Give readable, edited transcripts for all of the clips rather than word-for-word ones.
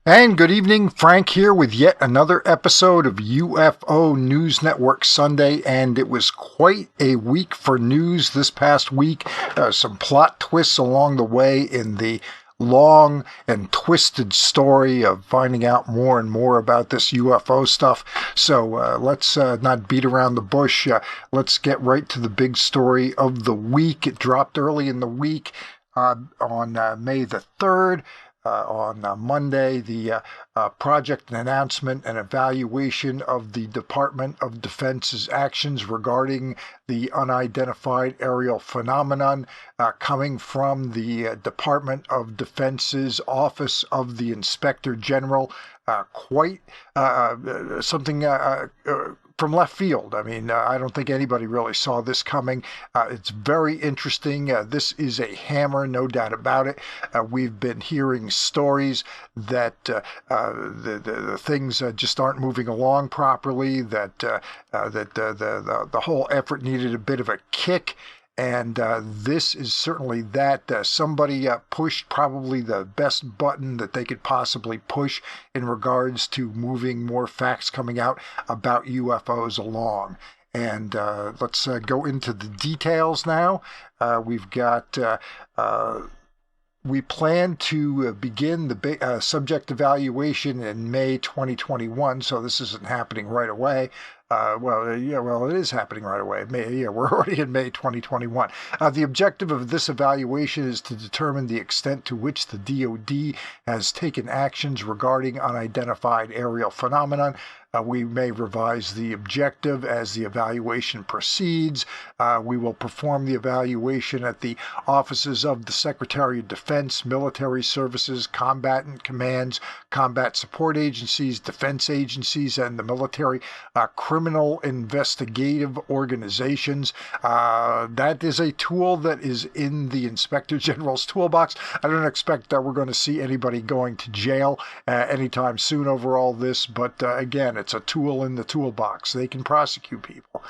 And good evening, Frank here with yet another episode of UFO News Network Sunday, and it was quite a week for news this past week. Some plot twists along the way in the long and twisted story of finding out more and more about this UFO stuff. So let's not beat around the bush. Let's get right to the big story of the week. It dropped early in the week on May the 3rd. On Monday, the project and announcement and evaluation of the Department of Defense's actions regarding the unidentified aerial phenomenon coming from the Department of Defense's Office of the Inspector General. Quite something from left field. I mean, I don't think anybody really saw this coming. It's very interesting. This is a hammer, no doubt about it. We've been hearing stories that the things just aren't moving along properly, that the whole effort needed a bit of a kick. And this is certainly that. Somebody pushed probably the best button that they could possibly push in regards to moving more facts coming out about UFOs along. And let's go into the details now. We've got... We plan to begin the subject evaluation in May 2021, so this isn't happening right away. It is happening right away. We're already in May 2021. The objective of this evaluation is to determine the extent to which the DoD has taken actions regarding unidentified aerial phenomenon. We may revise the objective as the evaluation proceeds. We will perform the evaluation at the offices of the Secretary of Defense, Military Services, Combatant Commands, Combat Support Agencies, Defense Agencies, and the Military Criminal Investigative Organizations. That is a tool that is in the Inspector General's toolbox. I don't expect that we're going to see anybody going to jail anytime soon over all this, but again, it's a tool in the toolbox. They can prosecute people.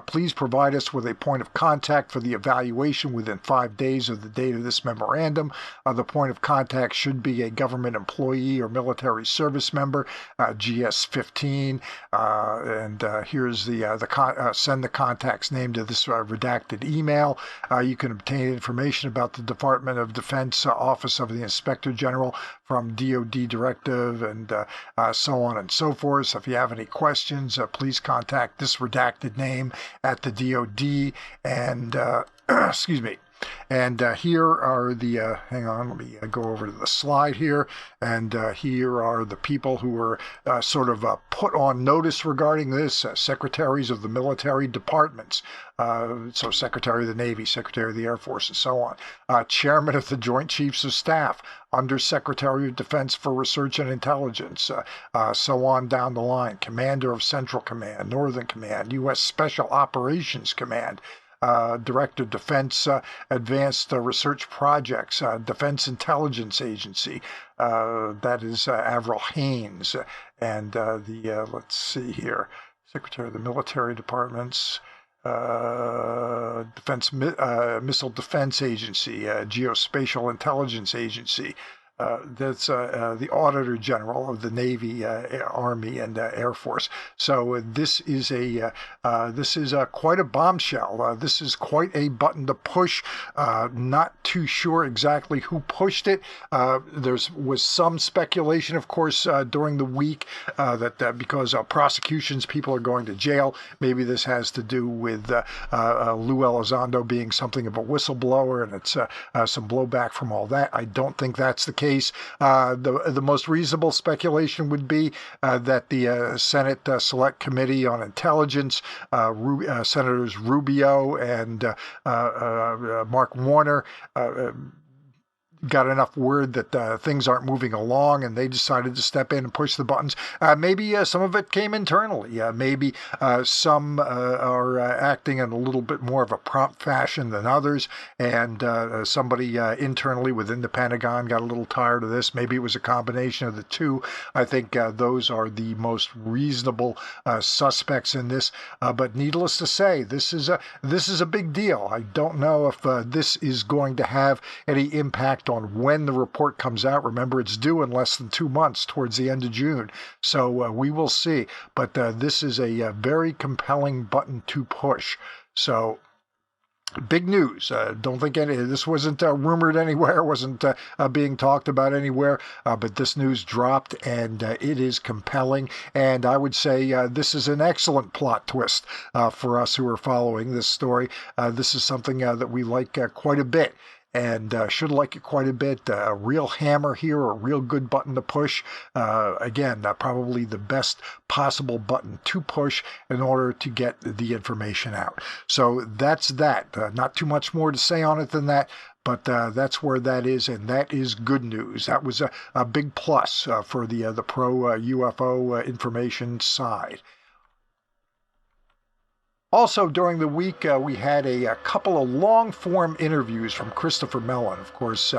Please provide us with a point of contact for the evaluation within 5 days of the date of this memorandum. The point of contact should be a government employee or military service member, GS-15. Here's the send the contact's name to this redacted email. You can obtain information about the Department of Defense Office of the Inspector General from DoD directive and so on and so forth. So if you have any questions, please contact this redacted name at the DoD. And excuse me. And here are the, hang on, let me go over to the slide here. And here are the people who were sort of put on notice regarding this, secretaries of the military departments. So Secretary of the Navy, Secretary of the Air Force, and so on. Chairman of the Joint Chiefs of Staff, Undersecretary of Defense for Research and Intelligence, so on down the line. Commander of Central Command, Northern Command, U.S. Special Operations Command, Director of Defense Advanced Research Projects, Defense Intelligence Agency, that is Avril Haines, and let's see here, Secretary of the Military Departments, Missile Defense Agency, Geospatial Intelligence Agency. That's the Auditor General of the Navy, Army, and Air Force. So this is quite a bombshell. This is quite a button to push. Not too sure exactly who pushed it. There was some speculation, of course, during the week that because prosecutions, people are going to jail. Maybe this has to do with Lou Elizondo being something of a whistleblower, and it's some blowback from all that. I don't think that's the case. The most reasonable speculation would be that the Senate Select Committee on Intelligence, Senators Rubio and Mark Warner, got enough word that things aren't moving along, and they decided to step in and push the buttons. Maybe some of it came internally. Maybe some are acting in a little bit more of a prompt fashion than others, and somebody internally within the Pentagon got a little tired of this. Maybe it was a combination of the two. I think those are the most reasonable suspects in this. But needless to say, this is a big deal. I don't know if this is going to have any impact on when the report comes out. Remember, it's due in less than 2 months, towards the end of June. So we will see. But this is a very compelling button to push. So big news. Don't think this wasn't rumored anywhere, wasn't being talked about anywhere, but this news dropped, and it is compelling. And I would say this is an excellent plot twist for us who are following this story. This is something that we like quite a bit. And should like it quite a bit. A real hammer here, a real good button to push. Again, probably the best possible button to push in order to get the information out. So that's that. Not too much more to say on it than that. But that's where that is, and that is good news. That was a big plus for the pro UFO information side. Also, during the week, we had a couple of long-form interviews from Christopher Mellon. Of course,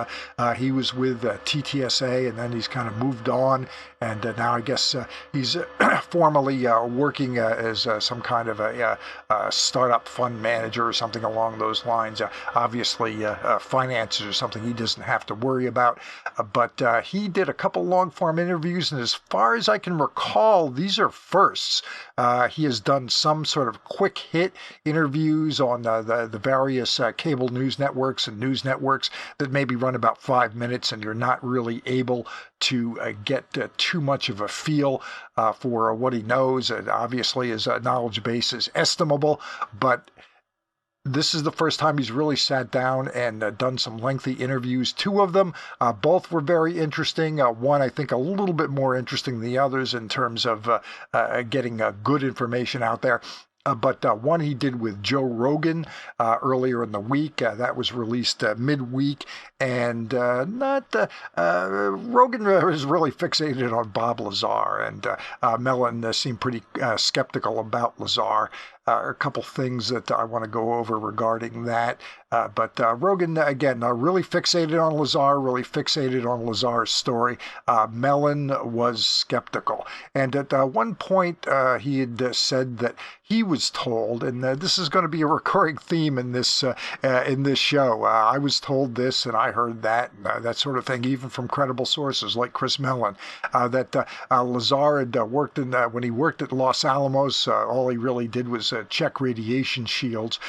he was with TTSA, and then he's kind of moved on, and now I guess he's formally working as some kind of a startup fund manager or something along those lines. Obviously, finances are something he doesn't have to worry about, but he did a couple long-form interviews, and as far as I can recall, these are firsts. He has done some sort of quick hit interviews on the various cable news networks and news networks that maybe run about 5 minutes, and you're not really able to get too much of a feel for what he knows. And obviously his knowledge base is estimable, but this is the first time he's really sat down and done some lengthy interviews. 2 of them, both were very interesting. One, I think, a little bit more interesting than the others in terms of getting good information out there. But one he did with Joe Rogan earlier in the week. That was released midweek. And Rogan is really fixated on Bob Lazar. And Melon seemed pretty skeptical about Lazar. A couple things that I want to go over regarding that. But Rogan, again, really fixated on Lazar, really fixated on Lazar's story. Mellon was skeptical. And at one point, he had said that he was told, and this is going to be a recurring theme in this show. I was told this, and I heard that, and that sort of thing, even from credible sources like Chris Mellon, that Lazar had worked when he worked at Los Alamos, all he really did was check radiation shields.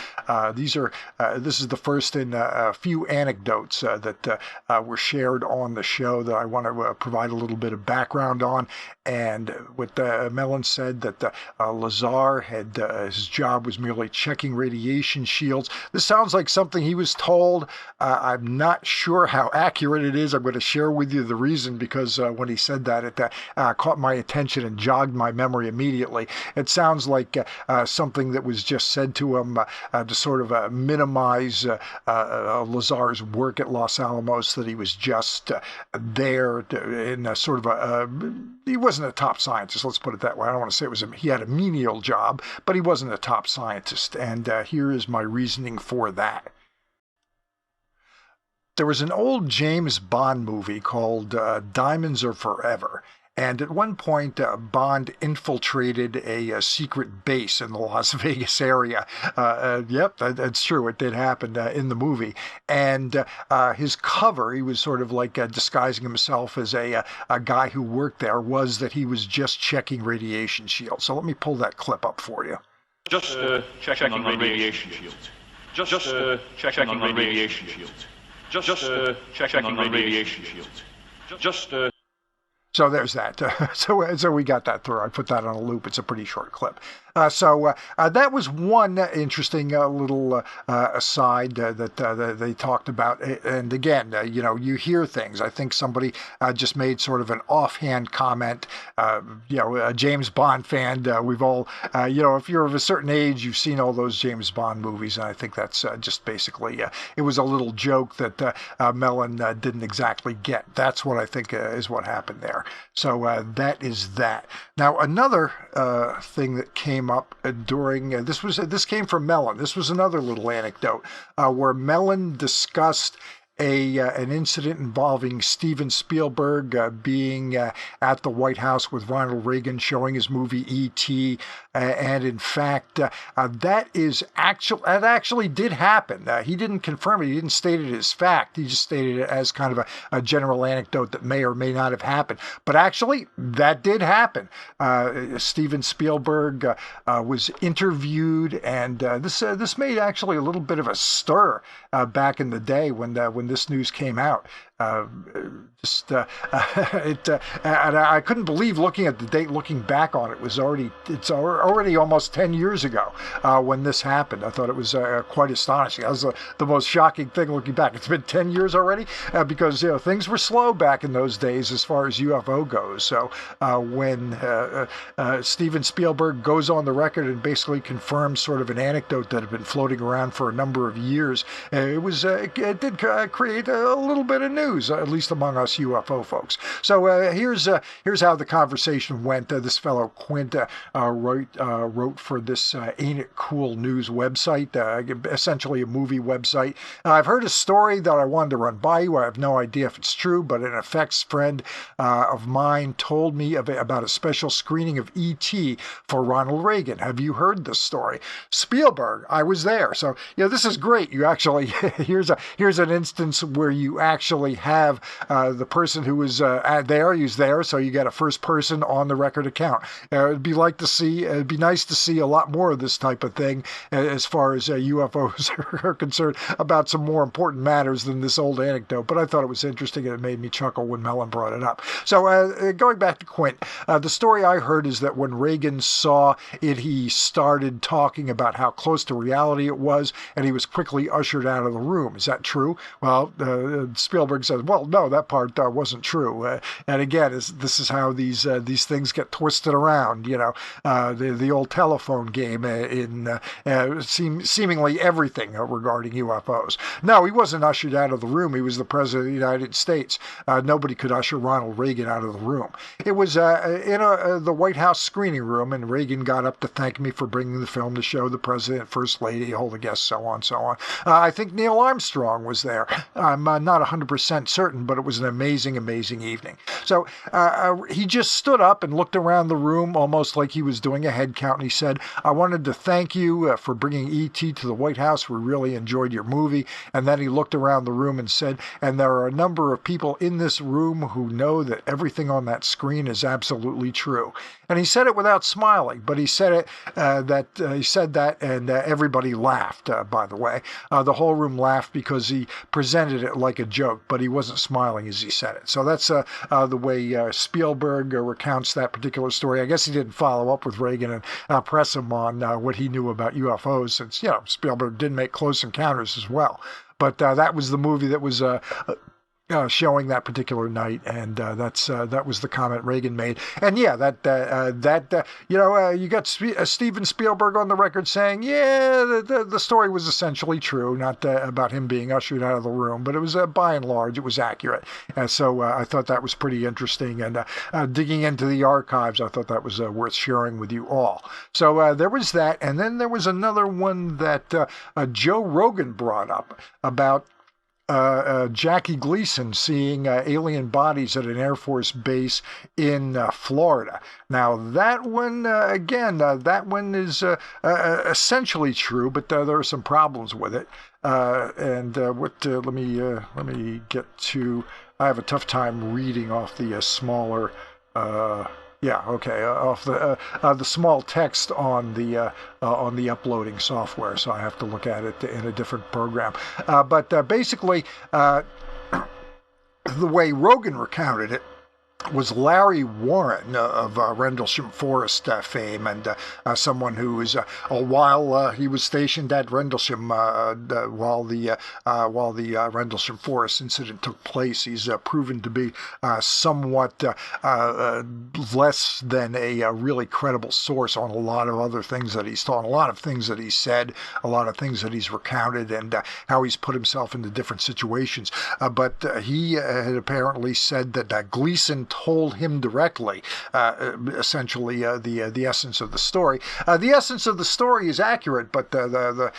This is the first in a few anecdotes that were shared on the show that I want to provide a little bit of background on. And what Mellon said that Lazar had his job was merely checking radiation shields. This sounds like something he was told. I'm not sure how accurate it is. I'm going to share with you the reason, because when he said that, it caught my attention and jogged my memory immediately. It sounds like something that was just said to him to sort of minimize Lazar's work at Los Alamos, that he was just there in a sort of he wasn't a top scientist, let's put it that way. I don't want to say he had a menial job, but he wasn't a top scientist. And here is my reasoning for that. There was an old James Bond movie called Diamonds Are Forever. And at one point, Bond infiltrated a secret base in the Las Vegas area. Yep, that's true. It did happen in the movie. And his cover, he was sort of like disguising himself as a guy who worked there, was that he was just checking radiation shields. So let me pull that clip up for you. Just checking on radiation shields. Just checking on radiation shields. Just checking on radiation shields. Just So there's that. So we got that through. I put that on a loop. It's a pretty short clip. So that was one interesting little aside that they talked about. And again, you hear things. I think somebody just made sort of an offhand comment. A James Bond fan. We've all, if you're of a certain age, you've seen all those James Bond movies. And I think that's just basically, it was a little joke that Mellon didn't exactly get. That's what I think is what happened there. So that is that. Now, another thing that came up during this came from Mellon. This was another little anecdote where Mellon discussed an incident involving Steven Spielberg being at the White House with Ronald Reagan showing his movie E.T. And in fact, that actually did happen. He didn't confirm it. He didn't state it as fact. He just stated it as kind of a general anecdote that may or may not have happened. But actually, that did happen. Steven Spielberg was interviewed, and this made actually a little bit of a stir back in the day when this news came out. And I couldn't believe looking at the date, looking back on it, it's already almost 10 years ago when this happened. I thought it was quite astonishing. That was the most shocking thing looking back. It's been 10 years already because things were slow back in those days as far as UFO goes. So when Steven Spielberg goes on the record and basically confirms sort of an anecdote that had been floating around for a number of years, it did create a little bit of news, at least among us UFO folks. So here's how the conversation went. This fellow Quint wrote for this Ain't It Cool News website, essentially a movie website. I've heard a story that I wanted to run by you. I have no idea if it's true, but an effects friend of mine told me about a special screening of E.T. for Ronald Reagan. Have you heard this story? Spielberg, I was there. So this is great. You actually here's an instance where you actually have the person who was there, he's there, so you get a first person on the record account. It'd be nice to see a lot more of this type of thing as far as UFOs are concerned about some more important matters than this old anecdote, but I thought it was interesting and it made me chuckle when Mellon brought it up. So going back to Quint, the story I heard is that when Reagan saw it, he started talking about how close to reality it was, and he was quickly ushered out of the room. Is that true? Well, Spielberg says, well, no, that part wasn't true. And again, this is how these things get twisted around. The old telephone game in seemingly everything regarding UFOs. No, he wasn't ushered out of the room. He was the President of the United States. Nobody could usher Ronald Reagan out of the room. It was in the White House screening room, and Reagan got up to thank me for bringing the film to show the President, First Lady, all the guests, so on, so on. I think Neil Armstrong was there. I'm not 100% certain, but it was an amazing, amazing evening. So he just stood up and looked around the room almost like he was doing a head count, and he said, I wanted to thank you for bringing E.T. to the White House. We really enjoyed your movie. And then he looked around the room and said, and there are a number of people in this room who know that everything on that screen is absolutely true. And he said it without smiling, but he said it he said that, and everybody laughed, by the way. The whole room laughed because he presented it like a joke, but he wasn't smiling as he said it. So that's the way Spielberg recounts that particular story. I guess he didn't follow up with Reagan and press him on what he knew about UFOs, since Spielberg did make Close Encounters as well. But that was the movie that was showing that particular night, and that was the comment Reagan made. And yeah, you got Steven Spielberg on the record saying, the story was essentially true, not about him being ushered out of the room, but it was by and large it was accurate. And so I thought that was pretty interesting, and digging into the archives, I thought that was worth sharing with you all. So there was that, and then there was another one that Joe Rogan brought up about Jackie Gleason seeing alien bodies at an Air Force base in Florida. Now that one, that one is essentially true, but there are some problems with it. Let me get to. I have a tough time reading off the smaller. Off the small text on the uploading software, so I have to look at it in a different program. But basically, the way Rogan recounted it was Larry Warren of Rendlesham Forest fame, and someone who was while he was stationed at Rendlesham while the Rendlesham Forest incident took place, he's proven to be somewhat less than a really credible source on a lot of other things that he's taught, a lot of things that he said, a lot of things that he's recounted, and how he's put himself into different situations. But he had apparently said that Gleason told him directly, essentially the essence of the story. The essence of the story is accurate, but the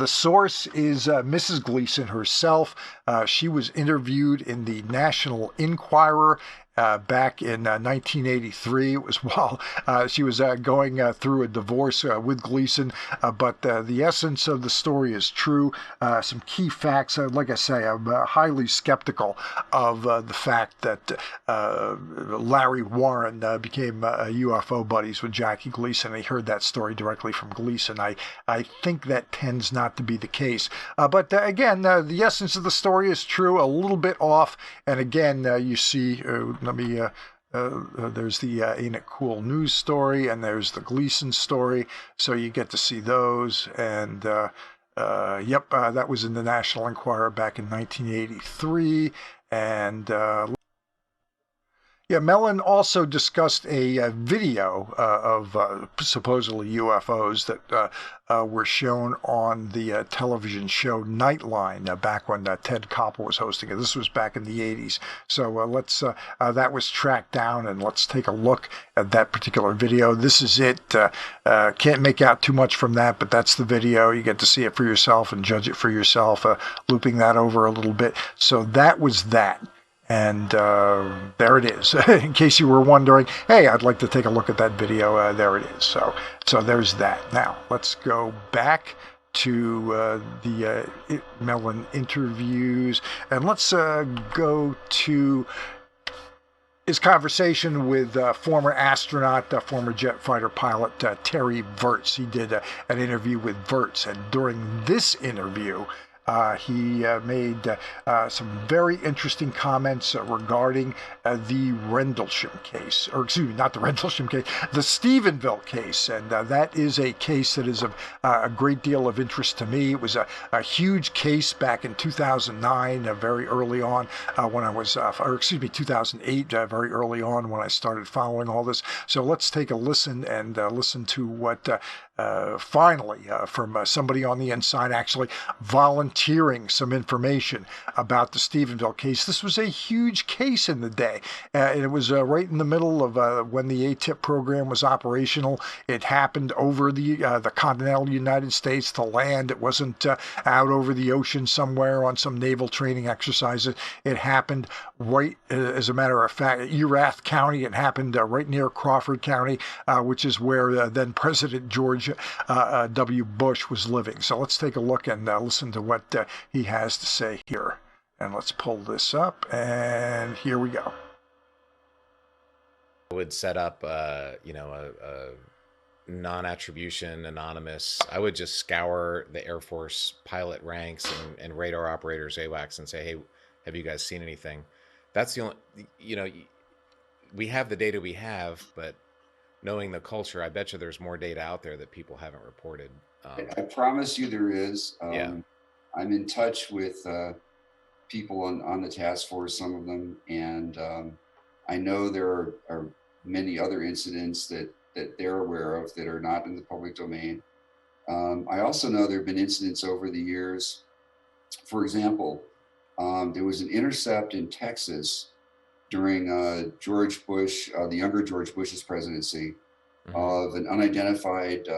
source is Mrs. Gleason herself. She was interviewed in the National Enquirer back in 1983. It was while she was going through a divorce with Gleason, but the essence of the story is true. Some key facts, like I say, I'm highly skeptical of the fact that Larry Warren became UFO buddies with Jackie Gleason. He heard that story directly from Gleason. I think that tends not to be the case. But again, the essence of the story is true, a little bit off. And again, you see, let me, there's the Ain't It Cool news story, and there's the Gleason story. So you get to see those. And yep, that was in the National Enquirer back in 1983. And yeah, Mellon also discussed a video of supposedly UFOs that were shown on the television show Nightline back when Ted Koppel was hosting it. This was back in the 80s. So let's that was tracked down, and let's take a look at that particular video. This is it. Can't make out too much from that, but that's the video. You get to see it for yourself and judge it for yourself, looping that over a little bit. So that was that. And there it is. In case you were wondering, hey, I'd like to take a look at that video. There it is. So there's that. Now let's go back to the Mellon interviews, and let's go to his conversation with former astronaut, former jet fighter pilot Terry Virts. He did an interview with Virts, and during this interview, he made some very interesting comments regarding the Rendlesham case, or excuse me, not the Rendlesham case, the Stephenville case. And that is a case that is of a great deal of interest to me. It was a huge case back in 2009, very early on when I was, or excuse me, 2008, very early on when I started following all this. So let's take a listen and listen to what finally from somebody on the inside actually volunteering some information about the Stephenville case. This was a huge case in the day. It was right in the middle of when the ATIP program was operational. It happened over the continental United States, the land. It wasn't out over the ocean somewhere on some naval training exercises. It happened right, as a matter of fact, Erath County. It happened right near Crawford County, which is where then President George W. Bush was living. So let's take a look and listen to what he has to say here. And let's pull this up, and here we go. I would set up, a non-attribution, anonymous. I would just scour the Air Force pilot ranks and radar operators, AWACS, and say, hey, have you guys seen anything? That's the only, we have the data we have, but knowing the culture, I bet you there's more data out there that people haven't reported. I promise you there is. Yeah. I'm in touch with people on the task force, some of them, and I know there are many other incidents that they're aware of that are not in the public domain. I also know there have been incidents over the years. For example, there was an intercept in Texas during George Bush, the younger George Bush's presidency, of an unidentified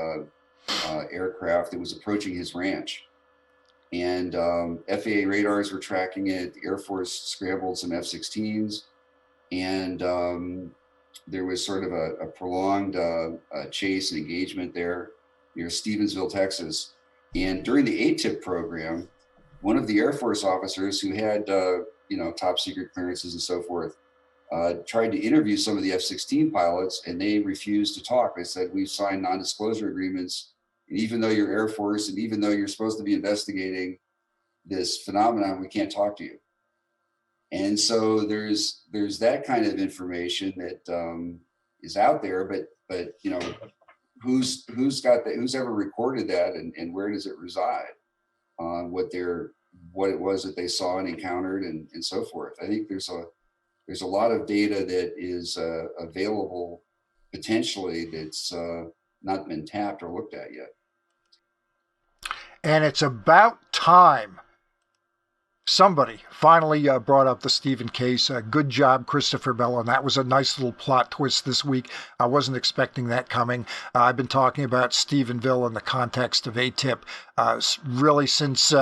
aircraft that was approaching his ranch. And FAA radars were tracking it. The Air Force scrambled some F-16s, and there was sort of a prolonged chase and engagement there near Stevensville, Texas. And during the ATIP program, one of the Air Force officers who had top secret clearances and so forth tried to interview some of the F-16 pilots, and they refused to talk. They said, we've signed non-disclosure agreements, and even though you're Air Force, and even though you're supposed to be investigating this phenomenon, we can't talk to you. And so there's that kind of information that is out there, but who's got that? Who's ever recorded that, and where does it reside? What it was that they saw and encountered, and so forth. I think there's a lot of data that is available potentially that's not been tapped or looked at yet. And it's about time somebody finally brought up the Stephen case. Good job, Christopher Mellon. That was a nice little plot twist this week. I wasn't expecting that coming. I've been talking about Stephenville in the context of ATIP really since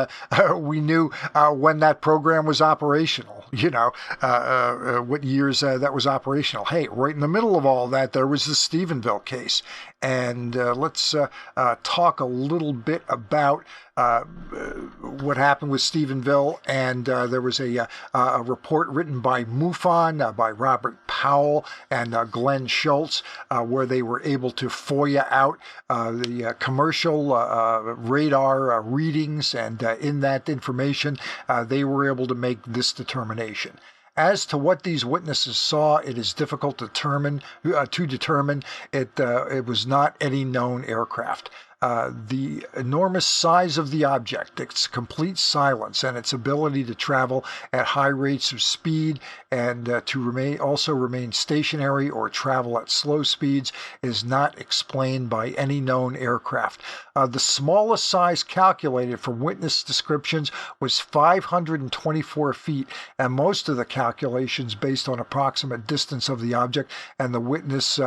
we knew when that program was operational, what years that was operational. Hey, right in the middle of all that, there was the Stephenville case. And let's talk a little bit about what happened with Stephenville. And there was a report written by MUFON, by Robert Powell and Glenn Schultz, where they were able to FOIA out the commercial radar readings. And in that information, they were able to make this determination. As to what these witnesses saw, it is difficult to determine. It was not any known aircraft. The enormous size of the object, its complete silence, and its ability to travel at high rates of speed and to remain stationary or travel at slow speeds is not explained by any known aircraft. The smallest size calculated from witness descriptions was 524 feet, and most of the calculations based on approximate distance of the object and the witness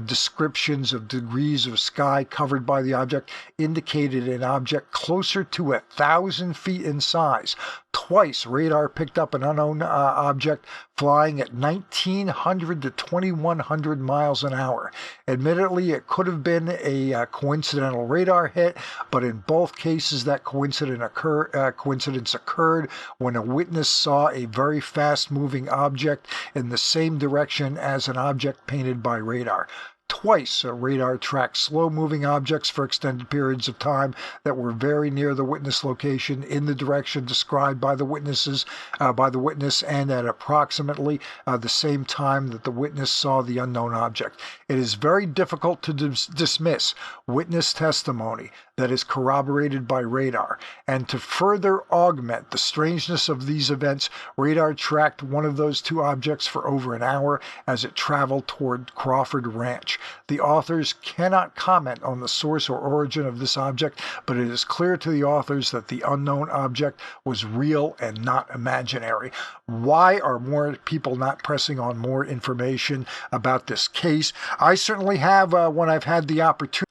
descriptions of degrees of sky covered by the object indicated an object closer to 1,000 feet in size. Twice, radar picked up an unknown object flying at 1,900 to 2,100 miles an hour. Admittedly, it could have been a coincidental radar hit, but in both cases, that coincidence occurred when a witness saw a very fast-moving object in the same direction as an object painted by radar. Twice, radar tracked slow-moving objects for extended periods of time that were very near the witness location in the direction described by the witness, and at approximately the same time that the witness saw the unknown object. It is very difficult to dismiss witness testimony that is corroborated by radar, and to further augment the strangeness of these events, radar tracked one of those two objects for over an hour as it traveled toward Crawford Ranch. The authors cannot comment on the source or origin of this object, but it is clear to the authors that the unknown object was real and not imaginary. Why are more people not pressing on more information about this case? I certainly have when I've had the opportunity.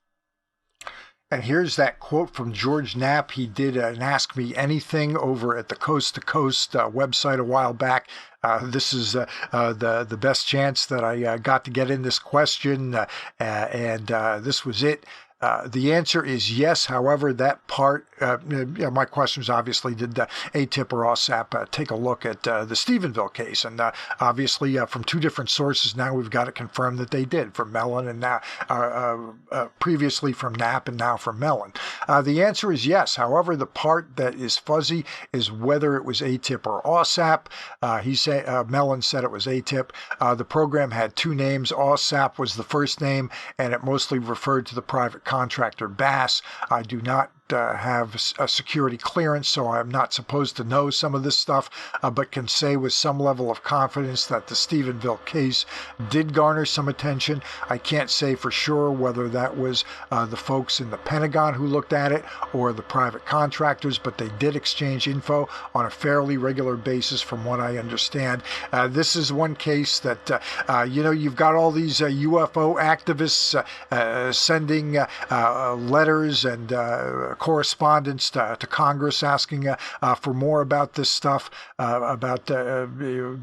And here's that quote from George Knapp. He did an Ask Me Anything over at the Coast to Coast website a while back. This is the best chance that I got to get in this question, and this was it. The answer is yes. However, that part, my question is obviously, did ATIP or OSAP take a look at the Stephenville case? And obviously, from two different sources now, we've got to confirm that they did, from Melon and now previously from Knapp and now from Mellon. The answer is yes. However, the part that is fuzzy is whether it was ATIP or OSAP. Mellon said it was ATIP. The program had two names. OSAP was the first name, and it mostly referred to the private contractor Bass. I do not have a security clearance, so I'm not supposed to know some of this stuff, but can say with some level of confidence that the Stephenville case did garner some attention. I can't say for sure whether that was the folks in the Pentagon who looked at it or the private contractors, but they did exchange info on a fairly regular basis from what I understand. This is one case that, you've got all these UFO activists sending letters and correspondence to Congress asking for more about this stuff, about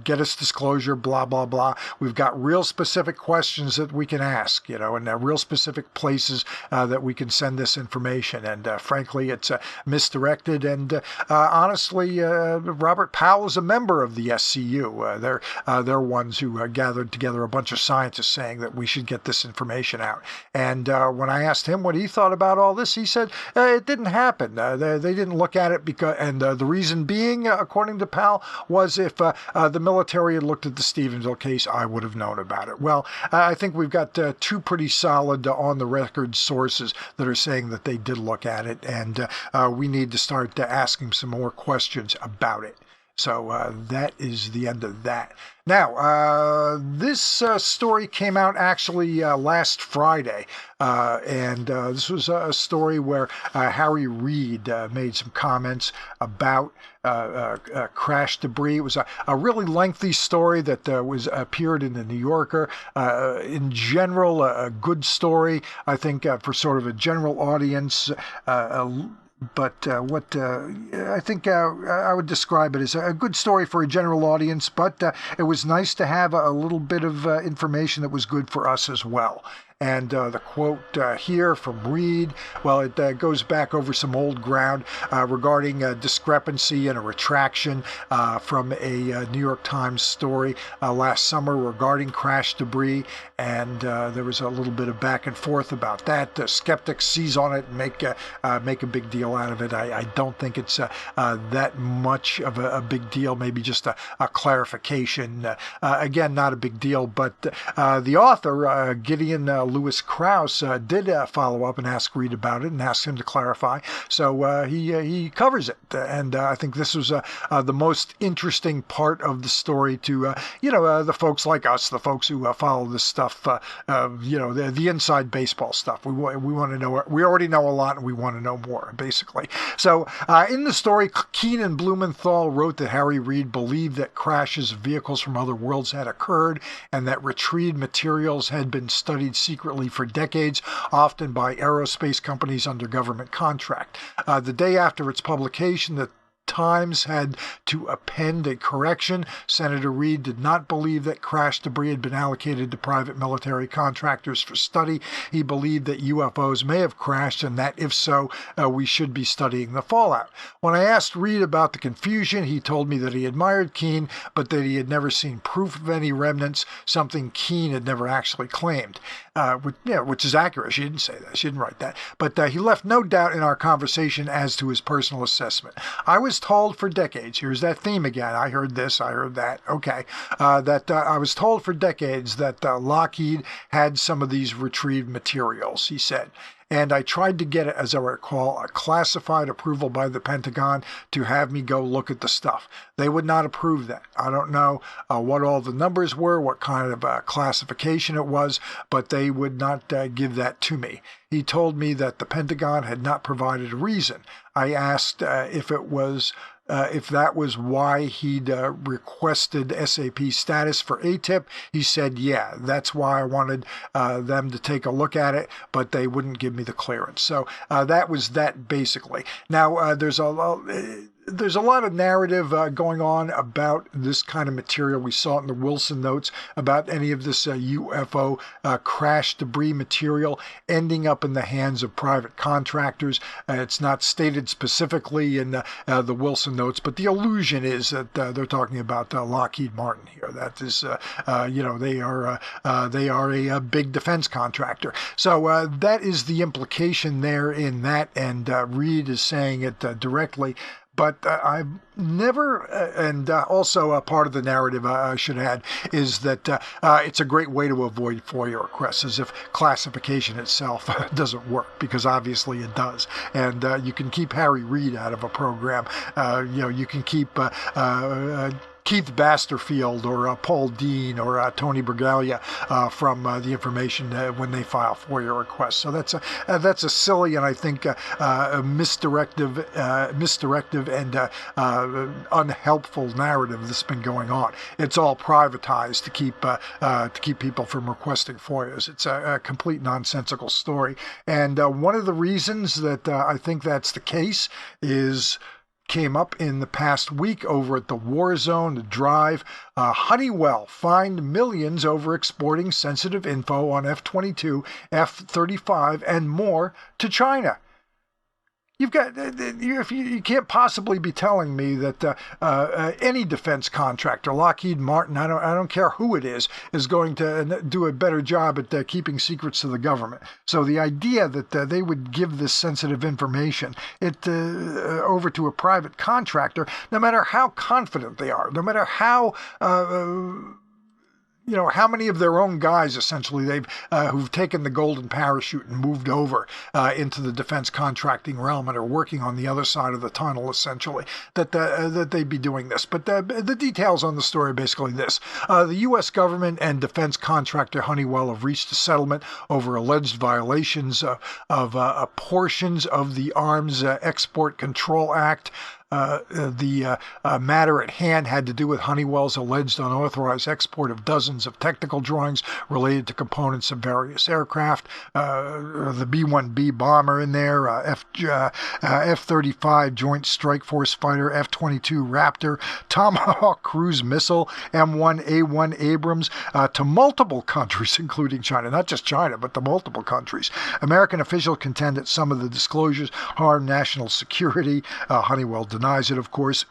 get us disclosure, blah, blah, blah. We've got real specific questions that we can ask, and real specific places that we can send this information. And frankly, it's misdirected. And honestly, Robert Powell is a member of the SCU. They're ones who gathered together a bunch of scientists saying that we should get this information out. And when I asked him what he thought about all this, he said it didn't happen. They didn't look at it because, and the reason being, according to Powell, was if the military had looked at the Stephenville case, I would have known about it. Well, I think we've got two pretty solid on-the-record sources that are saying that they did look at it, and we need to start asking some more questions about it. So that is the end of that. Now, this story came out actually last Friday, and this was a story where Harry Reid made some comments about crash debris. It was a really lengthy story that appeared in the New Yorker. In general, a good story, I think, for sort of a general audience. But what I think I would describe it as a good story for a general audience, but it was nice to have a little bit of information that was good for us as well. And the quote here from Reid, well, it goes back over some old ground regarding a discrepancy and a retraction from a New York Times story last summer regarding crash debris. And there was a little bit of back and forth about that. Skeptics seize on it and make a big deal out of it. I don't think it's that much of a big deal, maybe just a clarification. Again, not a big deal, but the author, Gideon Lewis Krause, did follow up and ask Reid about it and ask him to clarify. So he covers it, and I think this was the most interesting part of the story to the folks like us, the folks who follow this stuff. The inside baseball stuff. We want to know. We already know a lot, and we want to know more, basically. So in the story, Keene and Blumenthal wrote that Harry Reid believed that crashes of vehicles from other worlds had occurred, and that retrieved materials had been studied secretly for decades, often by aerospace companies under government contract. The day after its publication, the Times had to append a correction. Senator Reid did not believe that crash debris had been allocated to private military contractors for study. He believed that UFOs may have crashed, and that if so, we should be studying the fallout. When I asked Reid about the confusion, he told me that he admired Keene, but that he had never seen proof of any remnants, something Keene had never actually claimed. Which is accurate. She didn't say that. She didn't write that. But he left no doubt in our conversation as to his personal assessment. I was told for decades, here's that theme again, I heard this, I heard that, okay, that I was told for decades that Lockheed had some of these retrieved materials, he said. And I tried to get it, as I recall, a classified approval by the Pentagon to have me go look at the stuff. They would not approve that. I don't know what all the numbers were, what kind of classification it was, but they would not give that to me. He told me that the Pentagon had not provided a reason. I asked if that was why he'd requested SAP status for ATIP. He said, yeah, that's why I wanted them to take a look at it, but they wouldn't give me the clearance. So that was that, basically. Now, there's a lot of narrative going on about this kind of material. We saw it in the Wilson notes about any of this UFO crash debris material ending up in the hands of private contractors. It's not stated specifically in the Wilson notes, but the allusion is that they're talking about Lockheed-Martin here. That is, they are a big defense contractor. So that is the implication there in that, and Reid is saying it directly. But I've never, and also part of the narrative I should add, is that it's a great way to avoid FOIA requests, as if classification itself doesn't work, because obviously it does. And you can keep Harry Reid out of a program. You can keep Keith Basterfield or Paul Dean or Tony Bragalia from the information when they file FOIA requests. So that's a silly and I think misdirective and unhelpful narrative that's been going on. It's all privatized to keep people from requesting FOIAs. It's a complete nonsensical story. And one of the reasons that I think that's the case came up in the past week over at the War Zone, the Drive. Honeywell fined millions over exporting sensitive info on F-22, F-35, and more to China. You can't possibly be telling me that any defense contractor, Lockheed-Martin, I don't care who it is going to do a better job at keeping secrets to the government. So the idea that they would give this sensitive information over to a private contractor, no matter how confident they are, no matter how how many of their own guys essentially who've taken the golden parachute and moved over into the defense contracting realm and are working on the other side of the tunnel essentially that they'd be doing this. But the details on the story are basically this: the U.S. government and defense contractor Honeywell have reached a settlement over alleged violations of portions of the Arms Export Control Act. The matter at hand had to do with Honeywell's alleged unauthorized export of dozens of technical drawings related to components of various aircraft. The B-1B bomber in there, F-35 Joint Strike Force fighter, F-22 Raptor, Tomahawk cruise missile, M1A1 Abrams, to multiple countries, including China. Not just China, but to multiple countries. American officials contend that some of the disclosures harm national security. Honeywell denies it, of course.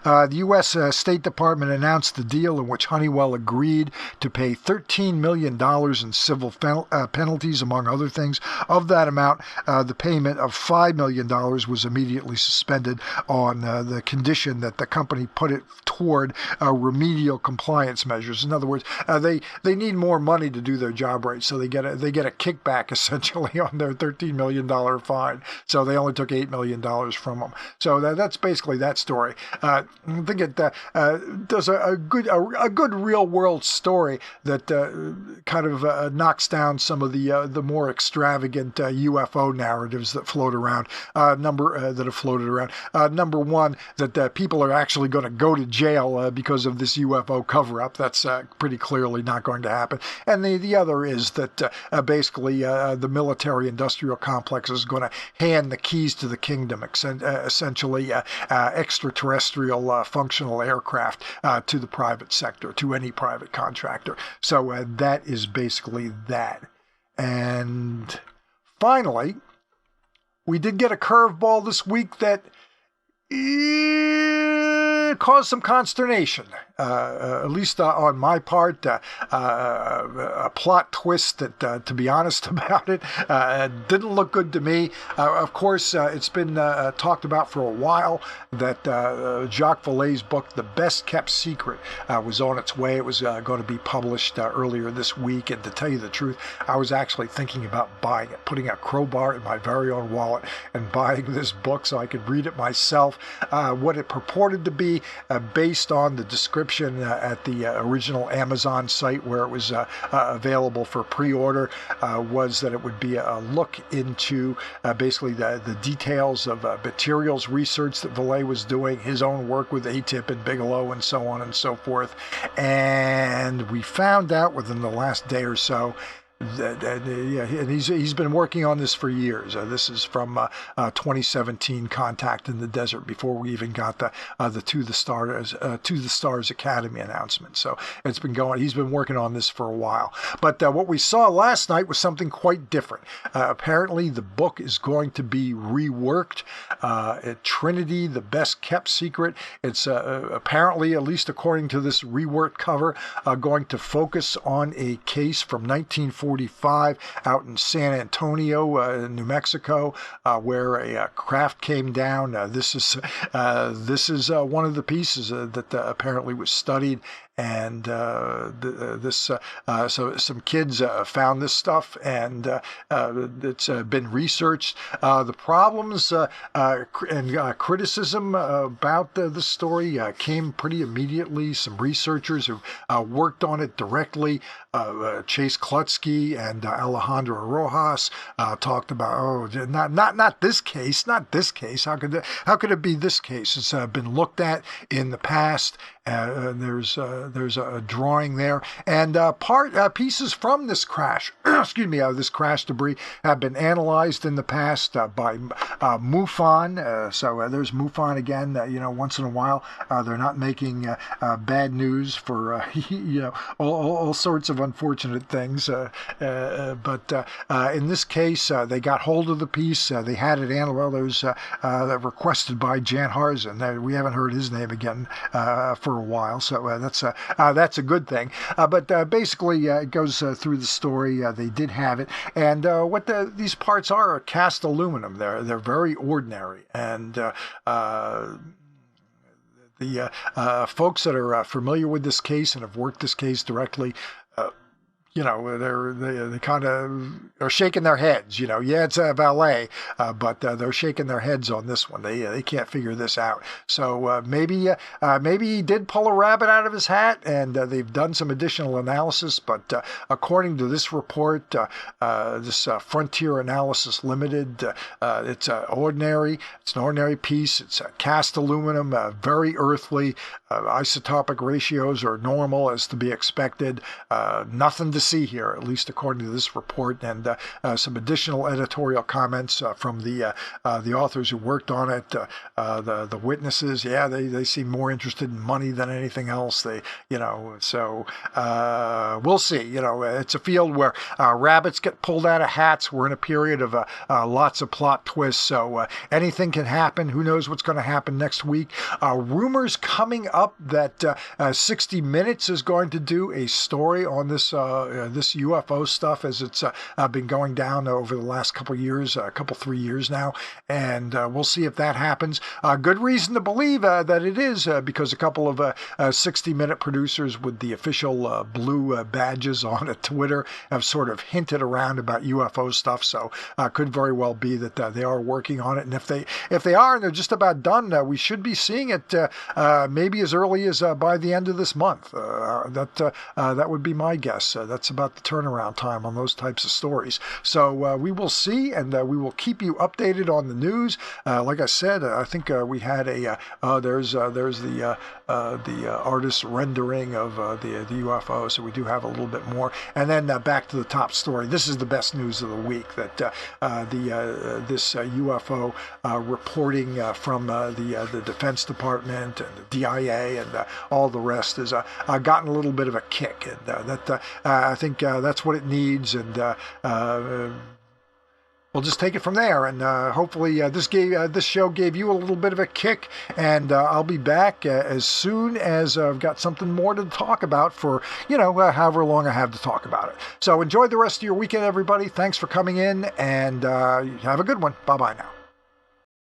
The U.S. State Department announced the deal in which Honeywell agreed to pay $13 million in civil penalties, among other things. Of that amount, the payment of $5 million was immediately suspended on the condition that the company put it toward remedial compliance measures. In other words, they need more money to do their job right, so they get a kickback essentially on their $13 million fine. So they only took $8 million from them. So that's basically that story. I think it does a good real world story that kind of knocks down some of the more extravagant UFO narratives that float around. That have floated around. Number one, that people are actually going to go to jail because of this UFO cover-up. That's pretty clearly not going to happen. And the other is that basically the military-industrial complex is going to hand the keys to the kingdom, essentially extraterrestrial functional aircraft to the private sector, to any private contractor. So that is basically that. And finally, we did get a curveball this week that caused some consternation, at least on my part. A plot twist that, to be honest about it, didn't look good to me. Of course, it's been talked about for a while that Jacques Vallee's book, The Best Kept Secret, was on its way. It was going to be published earlier this week, and to tell you the truth, I was actually thinking about buying it, putting a crowbar in my very own wallet and buying this book so I could read it myself. What it purported to be, based on the description at the original Amazon site where it was available for pre-order, was that it would be a look into basically the details of materials research that Vallee was doing, his own work with ATIP and Bigelow and so on and so forth. And we found out within the last day or so and he's been working on this for years. This is from 2017 Contact in the Desert, before we even got the To the Stars Academy announcement. So it's been going. He's been working on this for a while. But what we saw last night was something quite different. Apparently, the book is going to be reworked. At Trinity, The Best Kept Secret. It's apparently, at least according to this reworked cover, going to focus on a case from 1945 out in San Antonio, New Mexico, where a craft came down. This is one of the pieces that apparently was studied. And so some kids found this stuff, and it's been researched. The problems and criticism about this story came pretty immediately. Some researchers who worked on it directly, Chase Klutsky and Alejandro Rojas, talked about, not this case, not this case. How could it be this case? It's been looked at in the past. There's a drawing there, and pieces from this crash, this crash debris have been analyzed in the past by MUFON. So there's MUFON again. Once in a while, they're not making bad news for all sorts of unfortunate things. But in this case, they got hold of the piece. They had it analyzed. Requested by Jan Harzen. We haven't heard his name again for a while, so that's a good thing. But basically, it goes through the story. They did have it, and what these parts are cast aluminum. They're very ordinary, and The folks that are familiar with this case and have worked this case directly, they kind of are shaking their heads. Yeah, it's Vallee, but they're shaking their heads on this one. They can't figure this out. So maybe he did pull a rabbit out of his hat, and they've done some additional analysis. But according to this report, this Frontier Analysis Limited, it's ordinary. It's an ordinary piece. It's cast aluminum, very earthly. Isotopic ratios are normal as to be expected. Nothing to see here, at least according to this report, and some additional editorial comments from the authors who worked on it. The witnesses, they seem more interested in money than anything else. So we'll see. It's a field where rabbits get pulled out of hats. We're in a period of lots of plot twists, so anything can happen. Who knows what's going to happen next week? Rumors coming up that 60 Minutes is going to do a story on this UFO stuff as it's been going down over the last couple years, 3 years now, and we'll see if that happens. Good reason to believe that it is, because a couple of 60-minute producers with the official blue badges on Twitter have sort of hinted around about UFO stuff, so could very well be that they are working on it, and if they are and they're just about done, we should be seeing it maybe as early as by the end of this month. That would be my guess. That's about the turnaround time on those types of stories. So we will see, and we will keep you updated on the news. Like I said, I think we had there's the artist's rendering of the UFO, so we do have a little bit more. And then back to the top story. This is the best news of the week, that this UFO reporting from the Defense Department and the DIA and all the rest has gotten a little bit of a kick, and I think that's what it needs, and we'll just take it from there. And hopefully this show gave you a little bit of a kick, and I'll be back as soon as I've got something more to talk about for however long I have to talk about it. So enjoy the rest of your weekend, everybody. Thanks for coming in, and have a good one. Bye bye now.